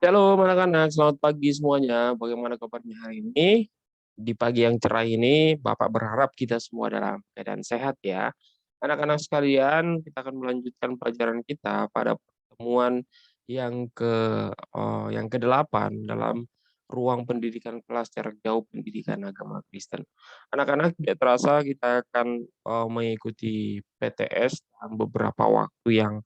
Halo anak-anak, selamat pagi semuanya. Bagaimana kabarnya hari ini? Di pagi yang cerah ini, Bapak berharap kita semua dalam keadaan sehat ya. Anak-anak sekalian, kita akan melanjutkan pelajaran kita pada pertemuan yang ke yang ke-8 dalam ruang pendidikan kelas jarak jauh pendidikan agama Kristen. Anak-anak, tidak terasa kita akan mengikuti PTS dalam beberapa waktu yang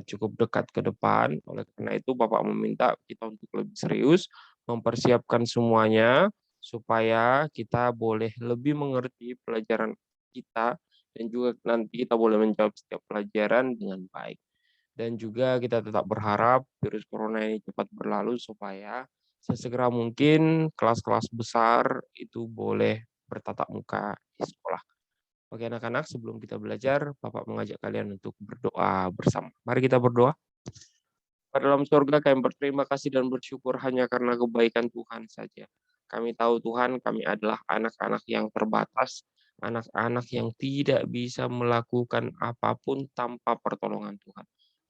cukup dekat ke depan. Oleh karena itu, Bapak meminta kita untuk lebih serius mempersiapkan semuanya supaya kita boleh lebih mengerti pelajaran kita dan juga nanti kita boleh menjawab setiap pelajaran dengan baik. Dan juga kita tetap berharap virus corona ini cepat berlalu supaya sesegera mungkin kelas-kelas besar itu boleh bertatap muka di sekolah. Oke anak-anak, sebelum kita belajar, Bapak mengajak kalian untuk berdoa bersama. Mari kita berdoa. Pada dalam surga kami berterima kasih dan bersyukur hanya karena kebaikan Tuhan saja. Kami tahu Tuhan, kami adalah anak-anak yang terbatas, anak-anak yang tidak bisa melakukan apapun tanpa pertolongan Tuhan.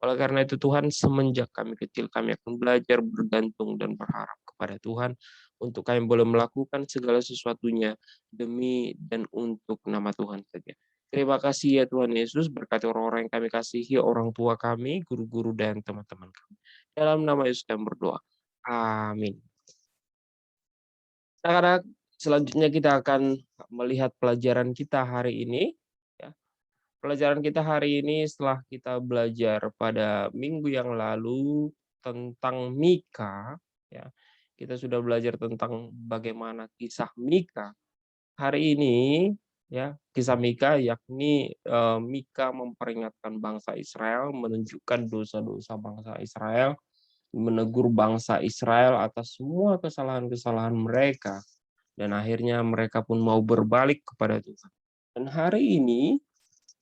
Oleh karena itu Tuhan, semenjak kami kecil kami akan belajar bergantung dan berharap kepada Tuhan untuk kami boleh melakukan segala sesuatunya demi dan untuk nama Tuhan saja. Terima kasih ya Tuhan Yesus, berkati orang-orang yang kami kasihi, orang tua kami, guru-guru dan teman-teman kami. Dalam nama Yesus kami berdoa. Amin. Anak-anak, selanjutnya kita akan melihat pelajaran kita hari ini. Ya. Pelajaran kita hari ini setelah kita belajar pada minggu yang lalu tentang Mika. Ya. Kita sudah belajar tentang bagaimana kisah Mika. Hari ini ya kisah Mika yakni Mika memperingatkan bangsa Israel, menunjukkan dosa-dosa bangsa Israel, menegur bangsa Israel atas semua kesalahan-kesalahan mereka, dan akhirnya mereka pun mau berbalik kepada Tuhan. Dan hari ini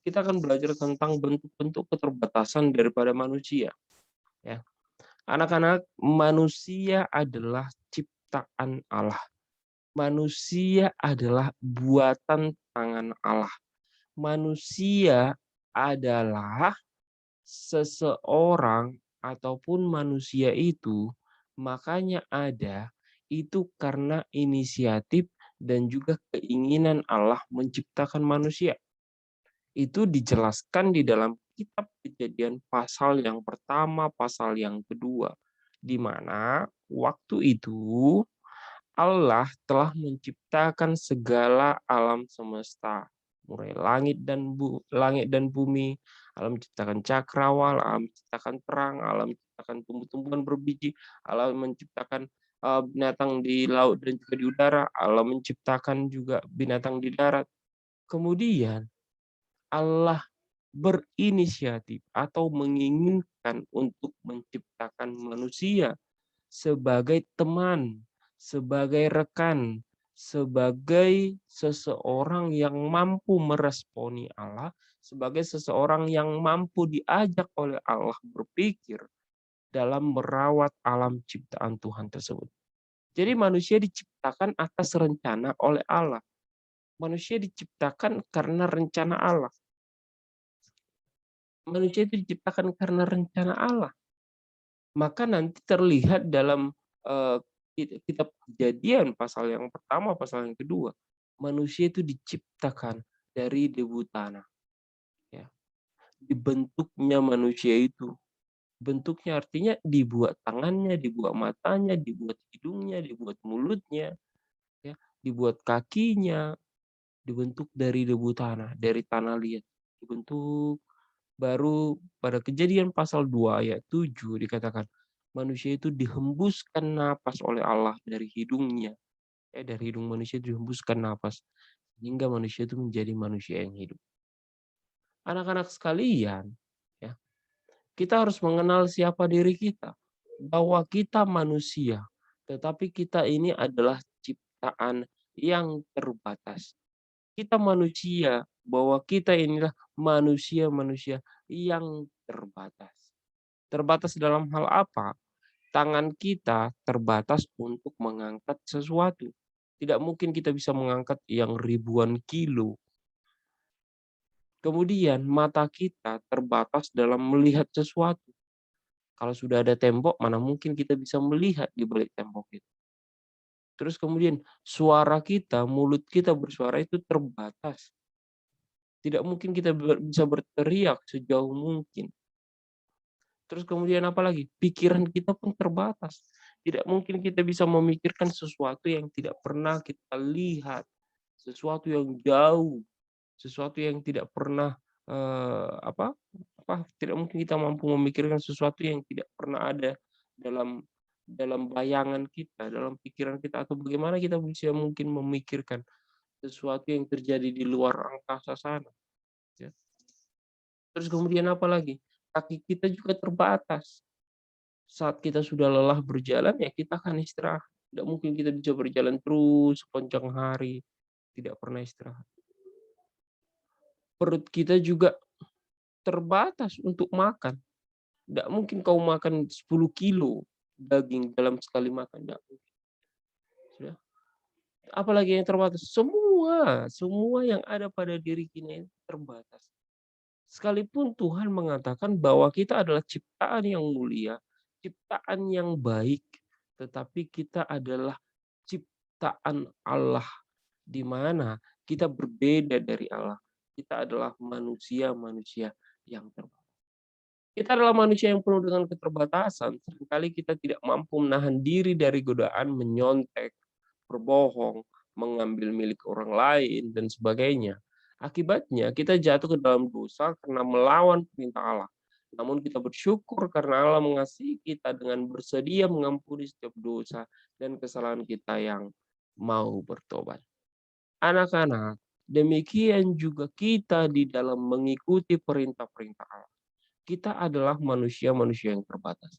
kita akan belajar tentang bentuk-bentuk keterbatasan daripada manusia. Ya, anak-anak, manusia adalah ciptaan Allah. Manusia adalah buatan tangan Allah. Manusia adalah seseorang ataupun manusia itu, makanya ada, itu karena inisiatif dan juga keinginan Allah menciptakan manusia. Itu dijelaskan di dalam kitab Kejadian pasal yang pertama, pasal yang kedua, di mana waktu itu Allah telah menciptakan segala alam semesta, mulai langit dan bumi. Allah menciptakan cakrawala, Allah menciptakan terang, Allah menciptakan tumbuh-tumbuhan berbiji, Allah menciptakan binatang di laut dan juga di udara, Allah menciptakan juga binatang di darat. Kemudian Allah berinisiatif atau menginginkan untuk menciptakan manusia sebagai teman, sebagai rekan, sebagai seseorang yang mampu meresponi Allah, sebagai seseorang yang mampu diajak oleh Allah berpikir dalam merawat alam ciptaan Tuhan tersebut. Jadi manusia diciptakan atas rencana oleh Allah. Manusia diciptakan karena rencana Allah. Manusia itu diciptakan karena rencana Allah. Maka nanti terlihat dalam kitab Kejadian pasal yang pertama, pasal yang kedua, manusia itu diciptakan dari debu tanah. Ya. Dibentuknya manusia itu. Bentuknya artinya dibuat tangannya, dibuat matanya, dibuat hidungnya, dibuat mulutnya, ya, dibuat kakinya, dibentuk dari debu tanah, dari tanah liat. Dibentuk. Baru pada Kejadian pasal 2 ayat 7 dikatakan manusia itu dihembuskan napas oleh Allah dari hidungnya. Dari hidung manusia dihembuskan napas sehingga manusia itu menjadi manusia yang hidup. Anak-anak sekalian, ya, kita harus mengenal siapa diri kita. Bahwa kita manusia, tetapi kita ini adalah ciptaan yang terbatas. Kita manusia, bahwa kita inilah manusia-manusia yang terbatas. Terbatas dalam hal apa? Tangan kita terbatas untuk mengangkat sesuatu. Tidak mungkin kita bisa mengangkat yang ribuan kilo. Kemudian mata kita terbatas dalam melihat sesuatu. Kalau sudah ada tembok, mana mungkin kita bisa melihat di balik tembok itu. Terus kemudian suara kita, mulut kita bersuara itu terbatas. Tidak mungkin kita bisa berteriak sejauh mungkin. Terus kemudian apa lagi? Pikiran kita pun terbatas. Tidak mungkin kita bisa memikirkan sesuatu yang tidak pernah kita lihat, sesuatu yang jauh, sesuatu yang tidak pernah apa tidak mungkin kita mampu memikirkan sesuatu yang tidak pernah ada dalam dalam bayangan kita, dalam pikiran kita, atau bagaimana kita bisa mungkin memikirkan sesuatu yang terjadi di luar angkasa sana. Ya. Terus kemudian apa lagi? Kaki kita juga terbatas. Saat kita sudah lelah berjalan, ya kita akan istirahat. Tidak mungkin kita bisa berjalan terus sepanjang hari, tidak pernah istirahat. Perut kita juga terbatas untuk makan. Tidak mungkin kau makan 10 kilo daging dalam sekali makan. Tidak mungkin. Sudah. Apalagi yang terbatas? Semua yang ada pada diri kita itu terbatas. Sekalipun Tuhan mengatakan bahwa kita adalah ciptaan yang mulia, ciptaan yang baik, tetapi kita adalah ciptaan Allah, di mana kita berbeda dari Allah. Kita adalah manusia-manusia yang terbatas. Kita adalah manusia yang penuh dengan keterbatasan. Seringkali kita tidak mampu menahan diri dari godaan menyontek, berbohong, mengambil milik orang lain, dan sebagainya. Akibatnya, kita jatuh ke dalam dosa karena melawan perintah Allah. Namun kita bersyukur karena Allah mengasihi kita dengan bersedia mengampuni setiap dosa dan kesalahan kita yang mau bertobat. Anak-anak, demikian juga kita di dalam mengikuti perintah-perintah Allah. Kita adalah manusia-manusia yang terbatas.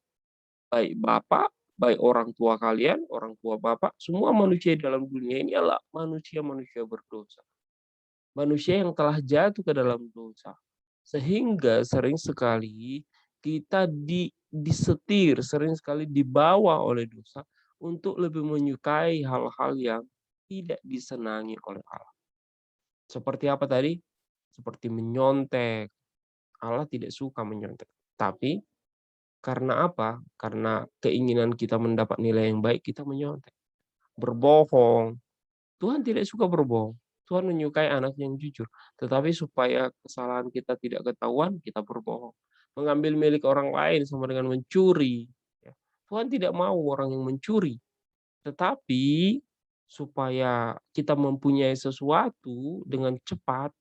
Baik Bapak, baik orang tua kalian, orang tua Bapak, semua manusia di dalam dunia ini adalah manusia-manusia berdosa. Manusia yang telah jatuh ke dalam dosa. Sehingga sering sekali kita disetir, sering sekali dibawa oleh dosa untuk lebih menyukai hal-hal yang tidak disenangi oleh Allah. Seperti apa tadi? Seperti menyontek. Allah tidak suka menyontek. Tapi karena apa? Karena keinginan kita mendapat nilai yang baik, kita menyontek. Berbohong. Tuhan tidak suka berbohong. Tuhan menyukai anak yang jujur. Tetapi supaya kesalahan kita tidak ketahuan, kita berbohong. Mengambil milik orang lain sama dengan mencuri. Tuhan tidak mau orang yang mencuri. Tetapi supaya kita mempunyai sesuatu dengan cepat,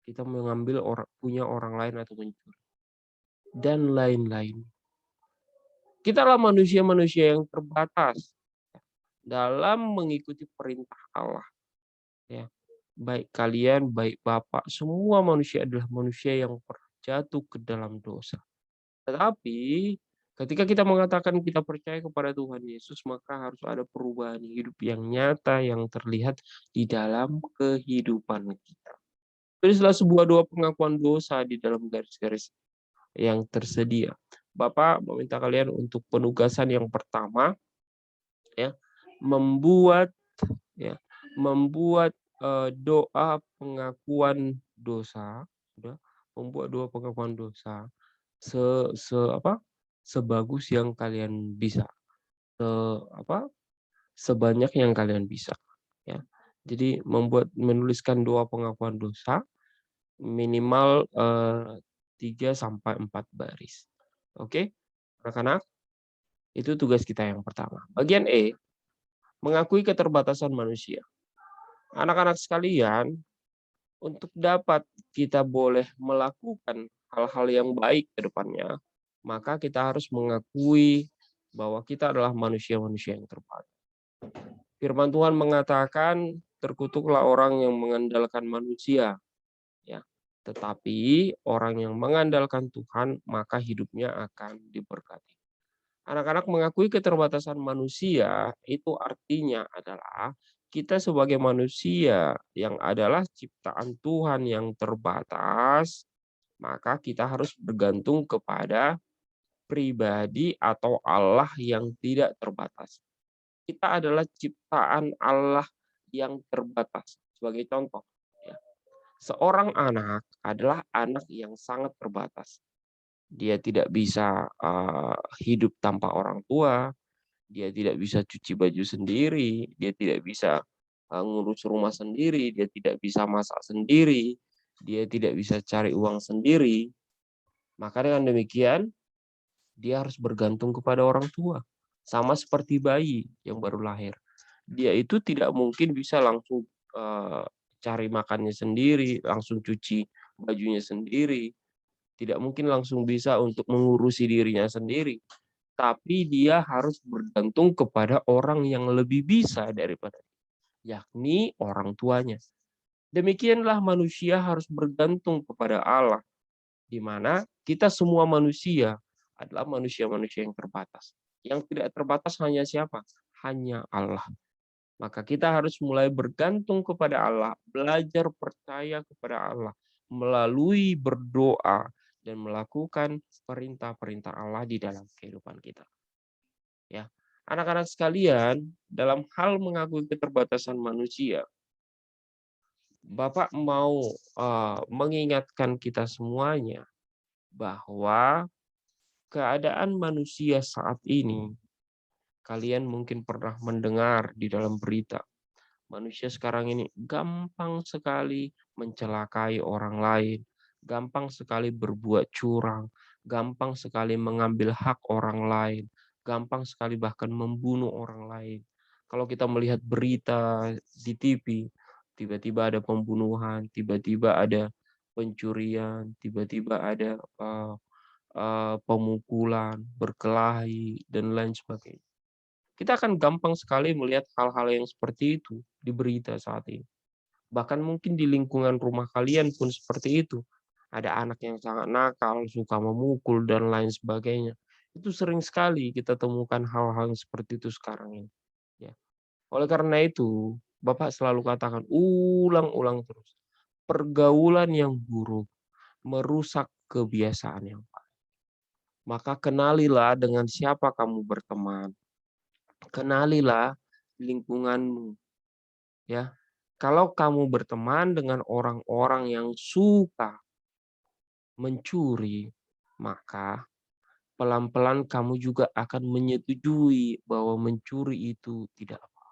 kita mengambil punya orang lain atau mencuri. Dan lain-lain. Kita adalah manusia-manusia yang terbatas dalam mengikuti perintah Allah. Ya. Baik kalian, baik Bapak, semua manusia adalah manusia yang jatuh ke dalam dosa. Tetapi ketika kita mengatakan kita percaya kepada Tuhan Yesus, maka harus ada perubahan hidup yang nyata, yang terlihat di dalam kehidupan kita. Tulislah sebuah doa pengakuan dosa di dalam garis-garis yang tersedia. Bapak meminta kalian untuk penugasan yang pertama, ya, membuat doa pengakuan dosa, membuat doa pengakuan dosa sebagus yang kalian bisa, sebanyak yang kalian bisa, ya. Jadi menuliskan doa pengakuan dosa minimal 3-4 baris. Oke, anak-anak, itu tugas kita yang pertama. Bagian E, mengakui keterbatasan manusia. Anak-anak sekalian, untuk dapat kita boleh melakukan hal-hal yang baik ke depannya, maka kita harus mengakui bahwa kita adalah manusia-manusia yang terbatas. Firman Tuhan mengatakan, terkutuklah orang yang mengandalkan manusia, ya. Tetapi orang yang mengandalkan Tuhan, maka hidupnya akan diberkati. Anak-anak, mengakui keterbatasan manusia itu artinya adalah kita sebagai manusia yang adalah ciptaan Tuhan yang terbatas, maka kita harus bergantung kepada pribadi atau Allah yang tidak terbatas. Kita adalah ciptaan Allah yang terbatas. Sebagai contoh, ya, seorang anak adalah anak yang sangat terbatas. dia tidak bisa hidup tanpa orang tua, dia tidak bisa cuci baju sendiri, dia tidak bisa ngurus rumah sendiri, dia tidak bisa masak sendiri, dia tidak bisa cari uang sendiri. Maka dengan demikian, dia harus bergantung kepada orang tua. Sama seperti bayi yang baru lahir. Dia itu tidak mungkin bisa langsung cari makannya sendiri, langsung cuci bajunya sendiri, tidak mungkin langsung bisa untuk mengurusi dirinya sendiri. Tapi dia harus bergantung kepada orang yang lebih bisa daripada dia, yakni orang tuanya. Demikianlah manusia harus bergantung kepada Allah, di mana kita semua manusia adalah manusia-manusia yang terbatas. Yang tidak terbatas hanya siapa? Hanya Allah. Maka kita harus mulai bergantung kepada Allah, belajar percaya kepada Allah, melalui berdoa dan melakukan perintah-perintah Allah di dalam kehidupan kita. Ya, anak-anak sekalian, dalam hal mengakui keterbatasan manusia, Bapak mau mengingatkan kita semuanya bahwa keadaan manusia saat ini, kalian mungkin pernah mendengar di dalam berita, manusia sekarang ini gampang sekali mencelakai orang lain, gampang sekali berbuat curang, gampang sekali mengambil hak orang lain, gampang sekali bahkan membunuh orang lain. Kalau kita melihat berita di TV, tiba-tiba ada pembunuhan, tiba-tiba ada pencurian, tiba-tiba ada pemukulan, berkelahi, dan lain sebagainya. Kita akan gampang sekali melihat hal-hal yang seperti itu di berita saat ini. Bahkan mungkin di lingkungan rumah kalian pun seperti itu. Ada anak yang sangat nakal, suka memukul, dan lain sebagainya. Itu sering sekali kita temukan hal-hal seperti itu sekarang ini. Ya. Oleh karena itu, Bapak selalu katakan, ulang-ulang terus. Pergaulan yang buruk merusak kebiasaan yang baik. Maka kenalilah dengan siapa kamu berteman. Kenalilah lingkunganmu. Ya, kalau kamu berteman dengan orang-orang yang suka mencuri, maka pelan-pelan kamu juga akan menyetujui bahwa mencuri itu tidak apa.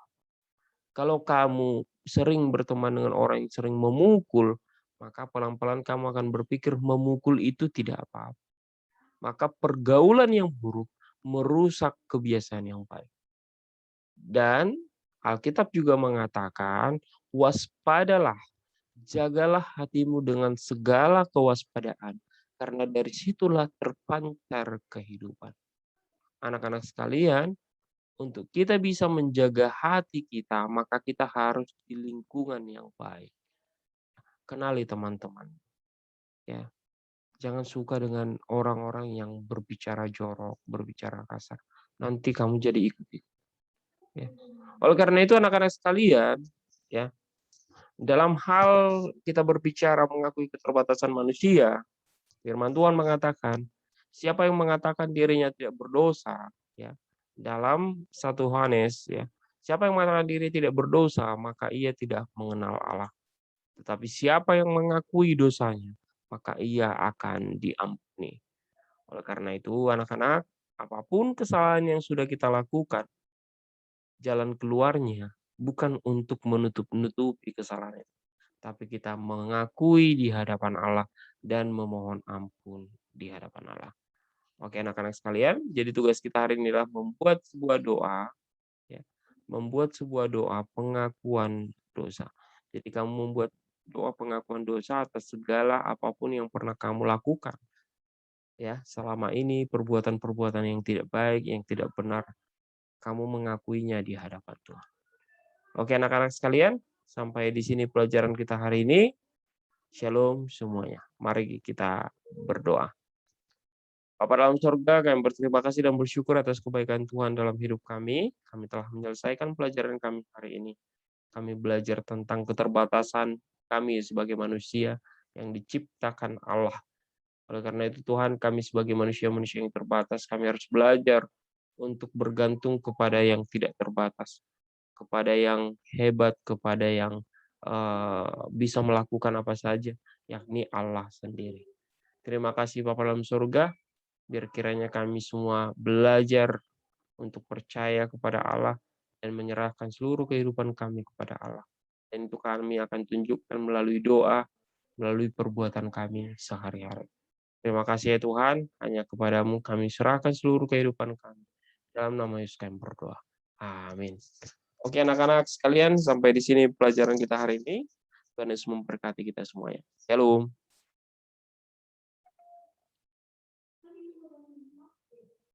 Kalau kamu sering berteman dengan orang yang sering memukul, maka pelan-pelan kamu akan berpikir memukul itu tidak apa-apa. Maka pergaulan yang buruk merusak kebiasaan yang baik. Dan Alkitab juga mengatakan, waspadalah, jagalah hatimu dengan segala kewaspadaan, karena dari situlah terpancar kehidupan. Anak-anak sekalian, untuk kita bisa menjaga hati kita, maka kita harus di lingkungan yang baik. Kenali teman-teman. Ya, jangan suka dengan orang-orang yang berbicara jorok, berbicara kasar. Nanti kamu jadi ikut-ikut. Ya. Oleh karena itu anak-anak sekalian, ya, dalam hal kita berbicara mengakui keterbatasan manusia, firman Tuhan mengatakan, siapa yang mengatakan dirinya tidak berdosa, ya, dalam 1 Yohanes, ya, siapa yang mengatakan diri tidak berdosa, maka ia tidak mengenal Allah. Tetapi siapa yang mengakui dosanya, maka ia akan diampuni. Oleh karena itu, anak-anak, apapun kesalahan yang sudah kita lakukan, jalan keluarnya bukan untuk menutup-nutupi kesalahan itu, tapi kita mengakui di hadapan Allah dan memohon ampun di hadapan Allah. Oke, anak-anak sekalian, jadi tugas kita hari ini adalah membuat sebuah doa, ya, membuat sebuah doa pengakuan dosa. Jadi kamu membuat doa pengakuan dosa atas segala apapun yang pernah kamu lakukan, ya, selama ini perbuatan-perbuatan yang tidak baik, yang tidak benar, kamu mengakuinya di hadapan Tuhan. Oke, anak-anak sekalian, sampai di sini pelajaran kita hari ini. Shalom semuanya. Mari kita berdoa. Bapa dalam surga, kami berterima kasih dan bersyukur atas kebaikan Tuhan dalam hidup kami. Kami telah menyelesaikan pelajaran kami hari ini. Kami belajar tentang keterbatasan kami sebagai manusia yang diciptakan Allah. Oleh karena itu Tuhan, kami sebagai manusia-manusia yang terbatas, kami harus belajar untuk bergantung kepada yang tidak terbatas, kepada yang hebat, kepada yang bisa melakukan apa saja, yakni Allah sendiri. Terima kasih Bapa dalam surga. Biar kiranya kami semua belajar untuk percaya kepada Allah dan menyerahkan seluruh kehidupan kami kepada Allah. Dan itu kami akan tunjukkan melalui doa, melalui perbuatan kami sehari-hari. Terima kasih ya Tuhan, hanya kepadamu kami serahkan seluruh kehidupan kami. Dalam nama Yesus kami berdoa. Amin. Oke anak-anak sekalian, sampai di sini pelajaran kita hari ini. Tuhan Yesus memberkati kita semuanya. Shalom.